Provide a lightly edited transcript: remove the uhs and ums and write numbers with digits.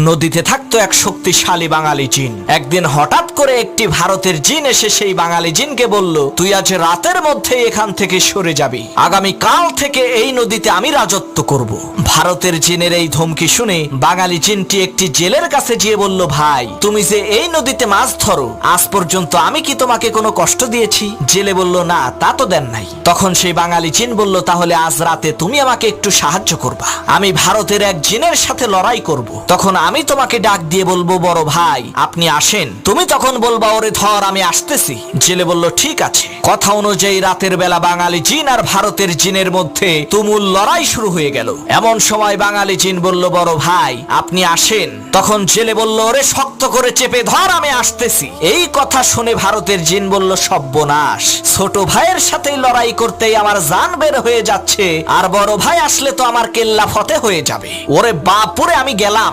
নদীতে থাকতো এক শক্তিশালী বাঙালি জিন। একদিন হঠাৎ করে একটি ভারতের জিন এসে সেই বাঙালি জিনকে বলল, তুই আজ রাতের মধ্যে এখান থেকে সরে যাবি, আগামী কাল থেকে এই নদীতে আমি রাজত্ব করব। ভারতের জিনের এই ধমকি শুনে বাঙালি জিনটি একটি জেলের কাছে গিয়ে বলল, ভাই তুমি যে এই নদীতে মাছ ধরো, আজ পর্যন্ত আমি কি তোমাকে কোনো কষ্ট দিয়েছি? জেলে বলল, না তা তো দেন নাই। তখন সেই বাঙালি জিন বলল, তাহলে আজ রাতে তুমি আমাকে একটু সাহায্য করবা, আমি ভারতের এক জিনের সাথে লড়াই করব। তখন আমি তোমাকে ডাক দিয়ে বলবো, বড় ভাই আপনি আসেন। তুমি তখন বলবা, ওরে ধর আমি আসতেছি। জেলে বলল, ঠিক আছে। কথা অনুযায়ী রাতের বেলা বাঙালি জিন আর ভারতের জিনের মধ্যে তুমুল লড়াই শুরু হয়ে গেল। এমন সময় বাঙালি জিন বলল, বড় ভাই আপনি আসেন। তখন জেলে বলল, ওরে শক্ত করে চেপে ধর আমি আসতেছি। এই কথা শুনে ভারতের জিন বলল, সর্বনাশ, ছোট ভাইয়ের সাথেই লড়াই করতেই আমার জান বের হয়ে যাচ্ছে, আর বড় ভাই আসলে তো আমার কেল্লা ফতে হয়ে যাবে। ওরে বাপুরে, আমি গেলাম।